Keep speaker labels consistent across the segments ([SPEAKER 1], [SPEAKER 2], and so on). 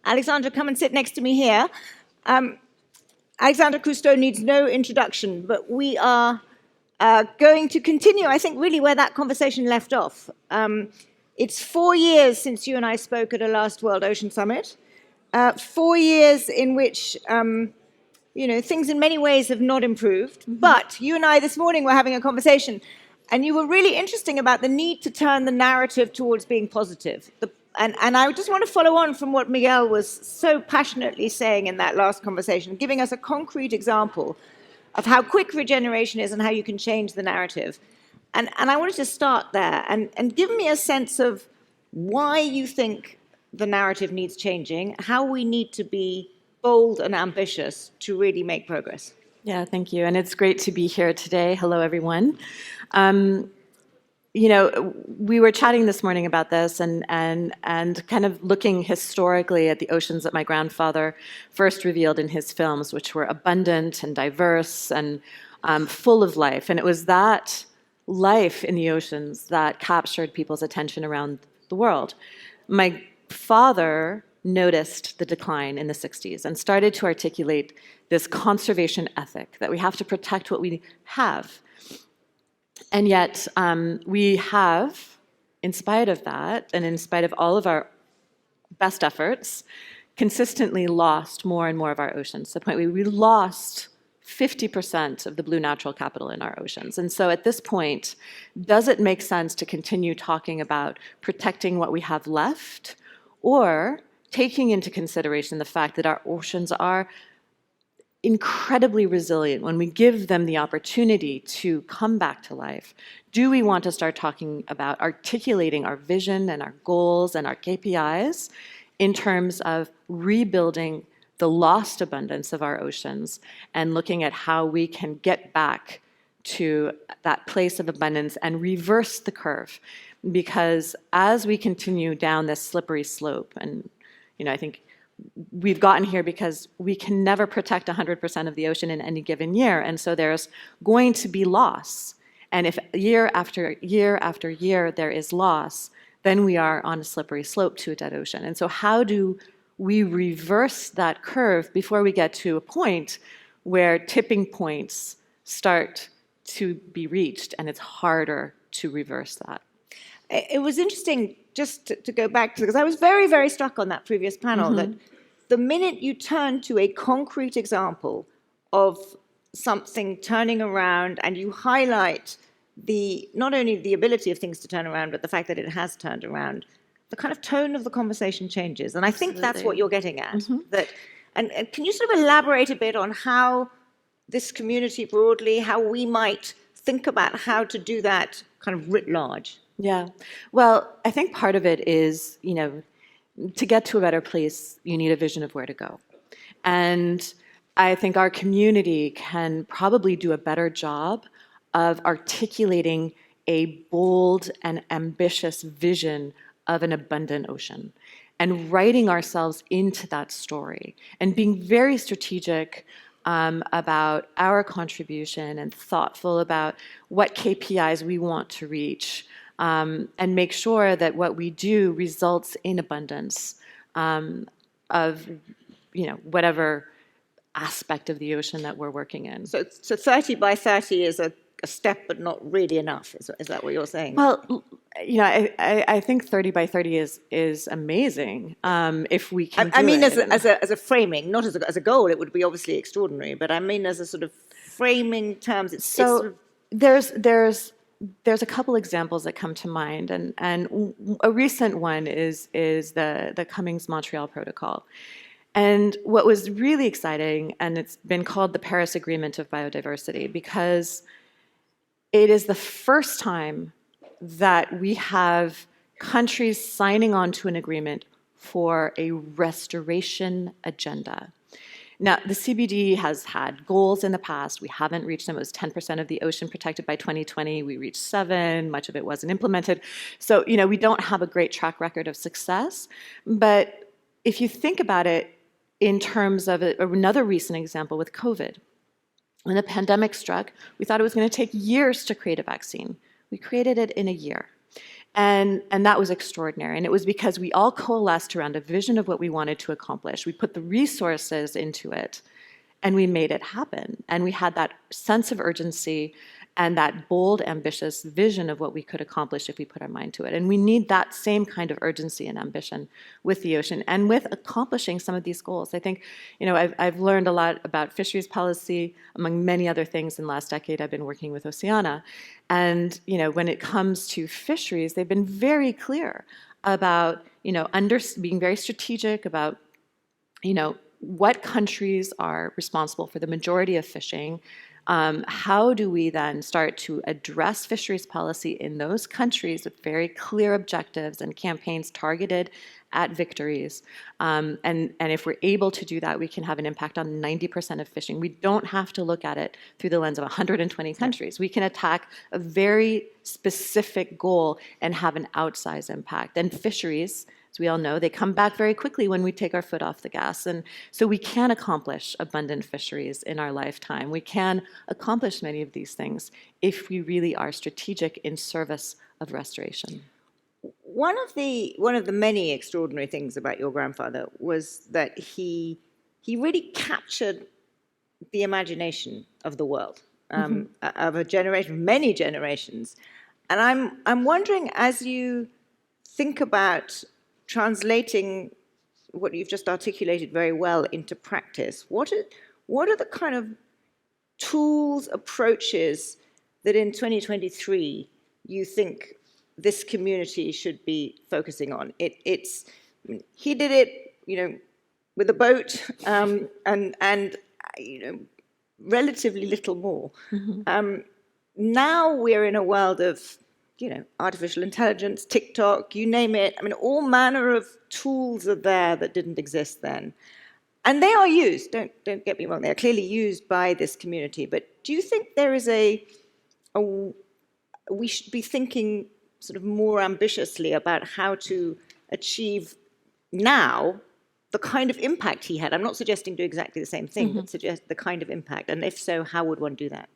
[SPEAKER 1] Alexandra, come and sit next to me here. Alexandra Cousteau needs no introduction, but we are going to continue, I think, really where that conversation left off. It's 4 years since you and I spoke at a last World Ocean Summit. 4 years in which, things in many ways have not improved. But you and I this morning were having a conversation, and you were really interesting about the need to turn the narrative towards being positive. And I just want to follow on from what Miguel was so passionately saying in that last conversation, giving us a concrete example of how quick regeneration is and how you can change the narrative. And I wanted to start there and give me a sense of why you think the narrative needs changing, how we need to be bold and ambitious to really make progress.
[SPEAKER 2] Yeah, thank you. And it's great to be here today. Hello, everyone. We were chatting this morning about this and kind of looking historically at the oceans that my grandfather first revealed in his films, which were abundant and diverse and full of life. And it was that life in the oceans that captured people's attention around the world. My father noticed the decline in the 60s and started to articulate this conservation ethic that we have to protect what we have. And yet we have, in spite of that, and in spite of all of our best efforts, consistently lost more and more of our oceans, to the point where we lost 50% of the blue natural capital in our oceans. And so at this point, does it make sense to continue talking about protecting what we have left, or taking into consideration the fact that our oceans are incredibly resilient when we give them the opportunity to come back to life? Do we want to start talking about articulating our vision and our goals and our KPIs in terms of rebuilding the lost abundance of our oceans and looking at how we can get back to that place of abundance and reverse the curve? Because as we continue down this slippery slope, and I think we've gotten here because we can never protect 100% of the ocean in any given year, and so there's going to be loss. And if year after year after year there is loss, then we are on a slippery slope to a dead ocean. And so how do we reverse that curve before we get to a point where tipping points start to be reached and it's harder to reverse that?
[SPEAKER 1] It was interesting just to go back to, because I was very, very struck on that previous panel, that the minute you turn to a concrete example of something turning around and you highlight not only the ability of things to turn around, but the fact that it has turned around, the kind of tone of the conversation changes. And I think that's what you're getting at. And can you sort of elaborate a bit on how this community broadly, how we might think about how to do that kind of writ large?
[SPEAKER 2] Yeah. Well, I think part of it is, to get to a better place, you need a vision of where to go. And I think our community can probably do a better job of articulating a bold and ambitious vision of an abundant ocean and writing ourselves into that story and being very strategic about our contribution and thoughtful about what KPIs we want to reach. And make sure that what we do results in abundance of, whatever aspect of the ocean that we're working in.
[SPEAKER 1] So 30 by 30 is a step, but not really enough. Is that what you're saying?
[SPEAKER 2] Well, I think 30 by 30 is amazing if we can.
[SPEAKER 1] I mean, as a framing, not as a goal. It would be obviously extraordinary, but I mean as a sort of framing terms. It's sort of...
[SPEAKER 2] There's a couple examples that come to mind, and a recent one is the Cummings-Montreal Protocol. And what was really exciting, and it's been called the Paris Agreement of Biodiversity, because it is the first time that we have countries signing on to an agreement for a restoration agenda. Now, the CBD has had goals in the past. We haven't reached them. It was 10% of the ocean protected by 2020. We reached 7%. Much of it wasn't implemented. So, we don't have a great track record of success. But if you think about it in terms of another recent example with COVID, when the pandemic struck, we thought it was going to take years to create a vaccine. We created it in a year. And that was extraordinary. And it was because we all coalesced around a vision of what we wanted to accomplish. We put the resources into it, and we made it happen. And we had that sense of urgency and that bold, ambitious vision of what we could accomplish if we put our mind to it. And we need that same kind of urgency and ambition with the ocean and with accomplishing some of these goals. I think, I've learned a lot about fisheries policy, among many other things in the last decade. I've been working with Oceana. And, when it comes to fisheries, they've been very clear about, being very strategic about, what countries are responsible for the majority of fishing. How do we then start to address fisheries policy in those countries with very clear objectives and campaigns targeted at victories? And if we're able to do that, we can have an impact on 90% of fishing. We don't have to look at it through the lens of 120 countries. We can attack a very specific goal and have an outsized impact. And fisheries, as we all know, they come back very quickly when we take our foot off the gas. And so we can accomplish abundant fisheries in our lifetime. We can accomplish many of these things if we really are strategic in service of restoration.
[SPEAKER 1] One of the many extraordinary things about your grandfather was that he really captured the imagination of the world, of a generation, many generations. And I'm wondering, as you think about translating what you've just articulated very well into practice, what are the kind of tools, approaches that in 2023 you think this community should be focusing on? He did it, with a boat, and relatively little more. Now we're in a world of artificial intelligence, TikTok, you name it. I mean, all manner of tools are there that didn't exist then. And they are used, don't get me wrong, they're clearly used by this community. But do you think there is we should be thinking sort of more ambitiously about how to achieve now the kind of impact he had? I'm not suggesting do exactly the same thing, but suggest the kind of impact. And if so, how would one do that?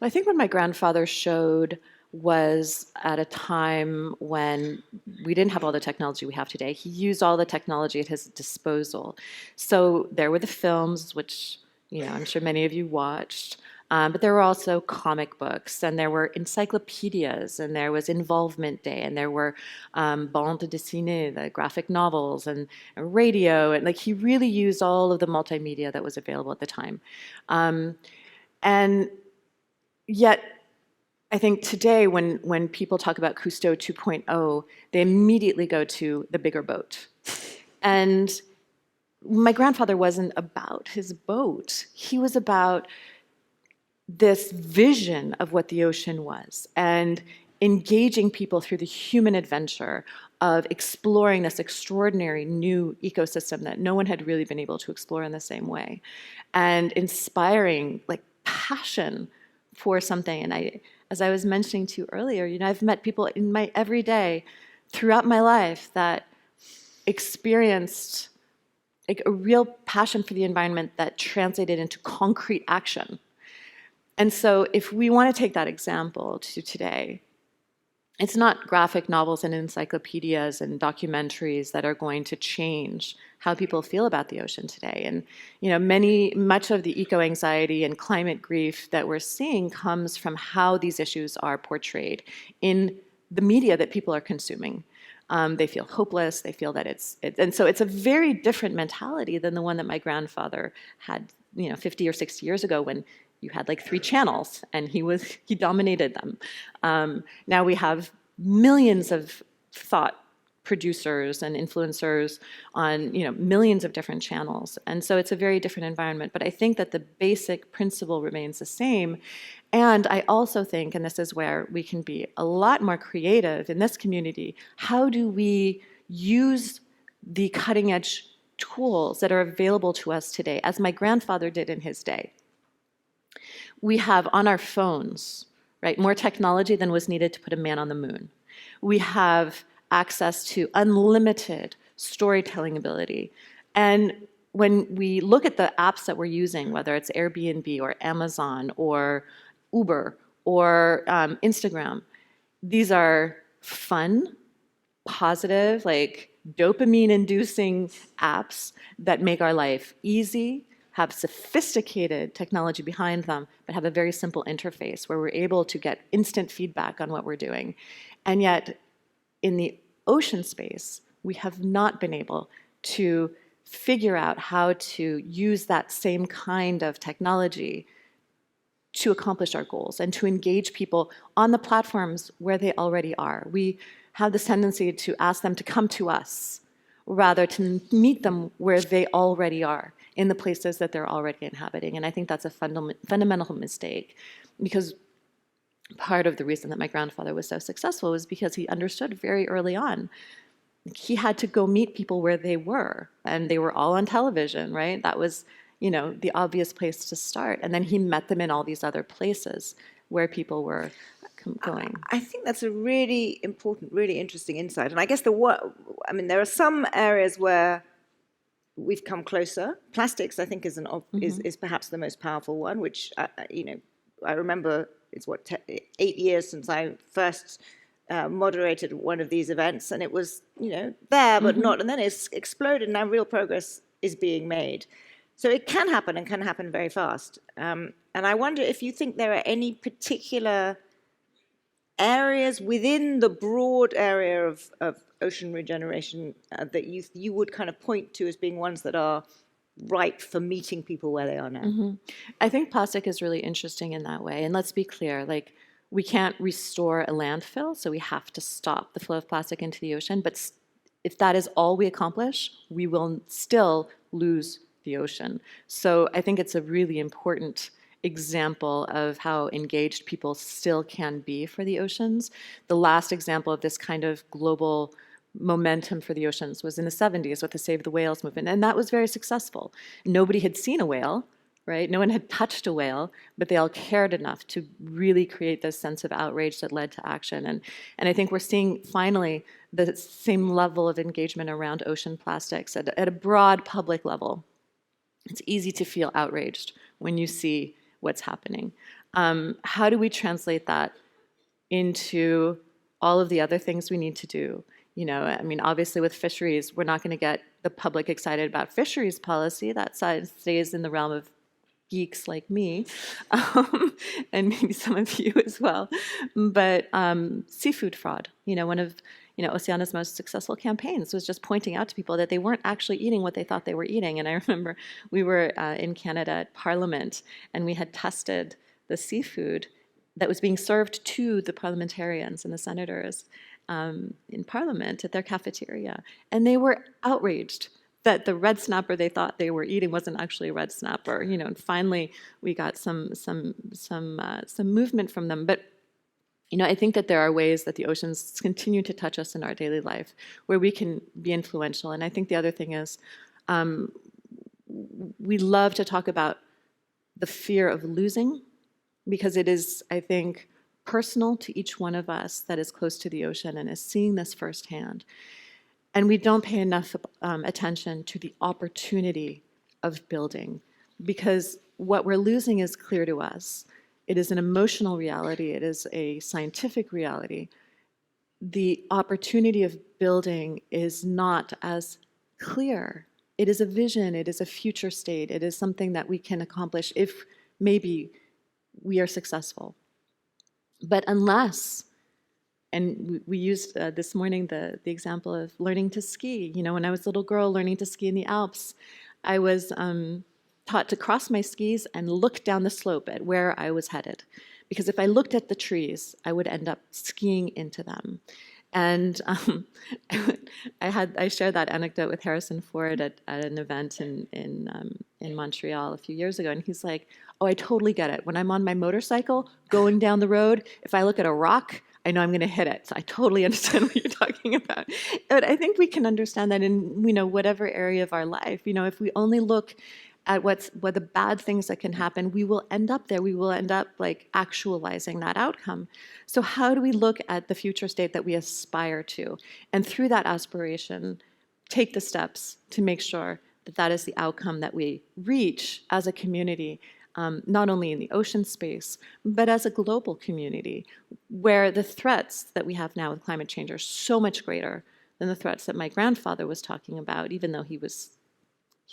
[SPEAKER 2] Well, I think what my grandfather showed was at a time when we didn't have all the technology we have today. He used all the technology at his disposal. So there were the films, which I'm sure many of you watched, but there were also comic books, and there were encyclopedias, and there was Involvement Day, and there were bande dessinée, the graphic novels, and radio, and he really used all of the multimedia that was available at the time. And yet, I think today, when people talk about Cousteau 2.0, they immediately go to the bigger boat. And my grandfather wasn't about his boat. He was about this vision of what the ocean was and engaging people through the human adventure of exploring this extraordinary new ecosystem that no one had really been able to explore in the same way, and inspiring passion for something. And as I was mentioning to you earlier, I've met people in my everyday throughout my life that experienced a real passion for the environment that translated into concrete action. And so if we want to take that example to today, it's not graphic novels and encyclopedias and documentaries that are going to change how people feel about the ocean today. And much of the eco-anxiety and climate grief that we're seeing comes from how these issues are portrayed in the media that people are consuming. They feel hopeless. They feel that and so it's a very different mentality than the one that my grandfather had, 50 or 60 years ago, when you had 3 channels and he dominated them. Now we have millions of thought producers and influencers on millions of different channels, and so it's a very different environment. But I think that the basic principle remains the same. And I also think, and this is where we can be a lot more creative in this community, how do we use the cutting edge tools that are available to us today, as my grandfather did in his day? We have on our phones, right, more technology than was needed to put a man on the moon. We have access to unlimited storytelling ability. And when we look at the apps that we're using, whether it's Airbnb or Amazon or Uber or Instagram, these are fun, positive, like dopamine-inducing apps that make our life easy, have sophisticated technology behind them, but have a very simple interface where we're able to get instant feedback on what we're doing. And yet, in the ocean space, we have not been able to figure out how to use that same kind of technology to accomplish our goals and to engage people on the platforms where they already are. We have this tendency to ask them to come to us rather to meet them where they already are, in the places that they're already inhabiting. And I think that's a fundamental mistake, because part of the reason that my grandfather was so successful was because he understood very early on he had to go meet people where they were, and they were all on television, right? That was, the obvious place to start. And then he met them in all these other places where people were going.
[SPEAKER 1] I think that's a really important, really interesting insight. And I guess there are some areas where we've come closer. Plastics, I think, is perhaps the most powerful one, which, I remember it's 8 years since I first moderated one of these events, and it was, there, but not, and then it's exploded, and now real progress is being made. So it can happen, and can happen very fast. And I wonder if you think there are any particular areas within the broad area of ocean regeneration that you would kind of point to as being ones that are ripe for meeting people where they are now.
[SPEAKER 2] I think plastic is really interesting in that way. And let's be clear, we can't restore a landfill, so we have to stop the flow of plastic into the ocean. But if that is all we accomplish, we will still lose the ocean. So I think it's a really important example of how engaged people still can be for the oceans. The last example of this kind of global momentum for the oceans was in the 70s with the Save the Whales movement, and that was very successful. Nobody had seen a whale, right? No one had touched a whale, but they all cared enough to really create this sense of outrage that led to action. And I think we're seeing finally the same level of engagement around ocean plastics at a broad public level. It's easy to feel outraged when you see what's happening. How do we translate that into all of the other things we need to do? Obviously with fisheries, we're not going to get the public excited about fisheries policy. That side stays in the realm of geeks like me, and maybe some of you as well. But seafood fraud, one of Oceana's most successful campaigns was just pointing out to people that they weren't actually eating what they thought they were eating. And I remember we were in Canada at Parliament, and we had tested the seafood that was being served to the parliamentarians and the senators in Parliament at their cafeteria, and they were outraged that the red snapper they thought they were eating wasn't actually a red snapper. And finally we got some movement from them. But I think that there are ways that the oceans continue to touch us in our daily life where we can be influential. And I think the other thing is we love to talk about the fear of losing, because it is, I think, personal to each one of us that is close to the ocean and is seeing this firsthand. And we don't pay enough attention to the opportunity of building, because what we're losing is clear to us. It is an emotional reality. It is a scientific reality. The opportunity of building is not as clear. It is a vision. It is a future state. It is something that we can accomplish if maybe we are successful. But unless, and we used this morning the example of learning to ski. When I was a little girl learning to ski in the Alps, I was taught to cross my skis and look down the slope at where I was headed. Because if I looked at the trees, I would end up skiing into them. And I shared that anecdote with Harrison Ford at an event in Montreal a few years ago, and he's like, "Oh, I totally get it. When I'm on my motorcycle going down the road, if I look at a rock, I know I'm going to hit it. So I totally understand what you're talking about." But I think we can understand that in whatever area of our life. If we only look at what the bad things that can happen, we will end up there. We will end up actualizing that outcome. So how do we look at the future state that we aspire to? And through that aspiration, take the steps to make sure that that is the outcome that we reach as a community. not only in the ocean space, but as a global community, where the threats that we have now with climate change are so much greater than the threats that my grandfather was talking about, even though he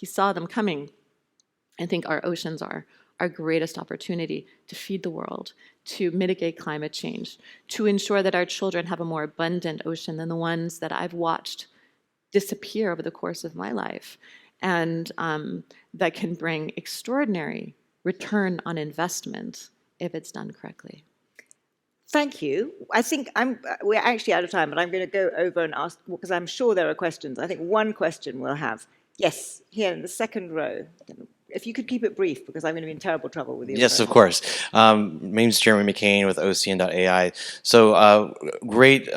[SPEAKER 2] saw them coming. I think our oceans are our greatest opportunity to feed the world, to mitigate climate change, to ensure that our children have a more abundant ocean than the ones that I've watched disappear over the course of my life, and that can bring extraordinary return on investment if it's done correctly.
[SPEAKER 1] Thank you. I think we're actually out of time, but I'm going to go over and ask, because I'm sure there are questions. I think one question we'll have. Yes, here in the second row. If you could keep it brief, because I'm going to be in terrible trouble with you.
[SPEAKER 3] Yes, of course. My name is Jeremy McCain with OCN.ai. So great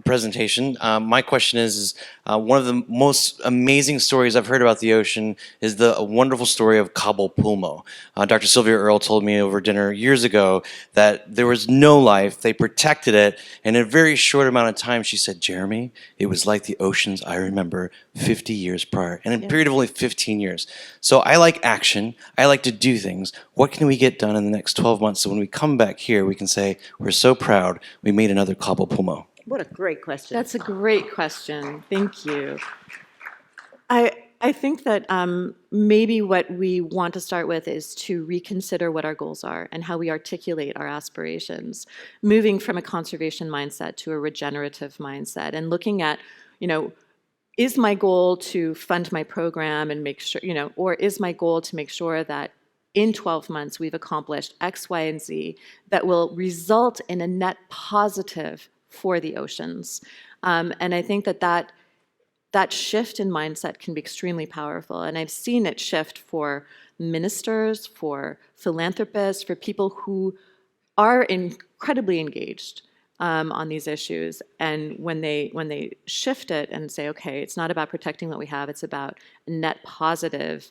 [SPEAKER 3] presentation. My question is one of the most amazing stories I've heard about the ocean is the wonderful story of Cabo Pulmo. Dr. Sylvia Earle told me over dinner years ago that there was no life. They protected it. And in a very short amount of time, she said, Jeremy, it was like the oceans I remember 50 years prior. And in a period of only 15 years. So I like action. I like to do things. What can we get done in the next 12 months so when we come back here, we can say, we're so proud we made another Cabo Pulmo?
[SPEAKER 1] What a great question.
[SPEAKER 2] That's a great question. Thank you. I think that maybe what we want to start with is to reconsider what our goals are and how we articulate our aspirations, moving from a conservation mindset to a regenerative mindset, and looking at, is my goal to fund my program and make sure, or is my goal to make sure that in 12 months we've accomplished X, Y, and Z that will result in a net positive for the oceans. And I think that shift in mindset can be extremely powerful. And I've seen it shift for ministers, for philanthropists, for people who are incredibly engaged on these issues. And when they shift it and say, okay, it's not about protecting what we have, it's about a net positive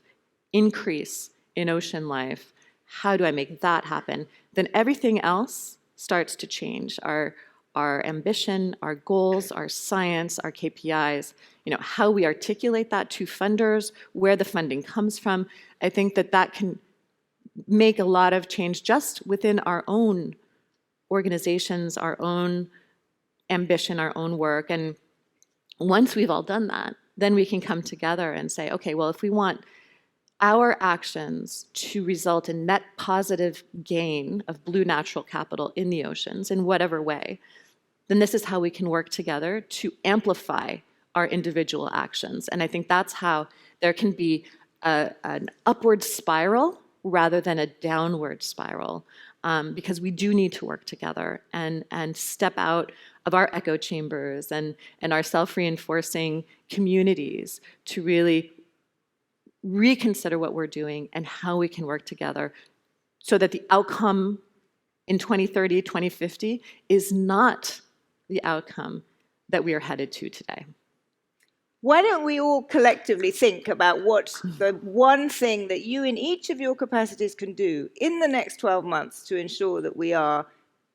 [SPEAKER 2] increase in ocean life, how do I make that happen? Then everything else starts to change. Our ambition, our goals, our science, our KPIs, how we articulate that to funders, where the funding comes from. I think that can make a lot of change just within our own organizations, our own ambition, our own work. And once we've all done that, then we can come together and say, okay, well, if we want our actions to result in net positive gain of blue natural capital in the oceans in whatever way, then this is how we can work together to amplify our individual actions. And I think that's how there can be an upward spiral rather than a downward spiral, because we do need to work together and step out of our echo chambers and our self-reinforcing communities to really reconsider what we're doing and how we can work together so that the outcome in 2030, 2050 is not the outcome that we are headed to today.
[SPEAKER 1] Why don't we all collectively think about what the one thing that you in each of your capacities can do in the next 12 months to ensure that we are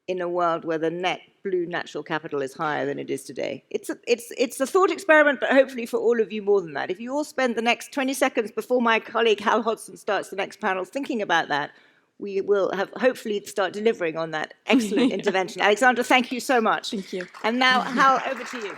[SPEAKER 1] in a world where the net blue natural capital is higher than it is today? It's a thought experiment, but hopefully for all of you more than that. If you all spend the next 20 seconds before my colleague Hal Hodson starts the next panel thinking about that, we will have hopefully start delivering on that excellent intervention. Alexandra, thank you so much.
[SPEAKER 2] Thank you.
[SPEAKER 1] And now, Hal, over to you.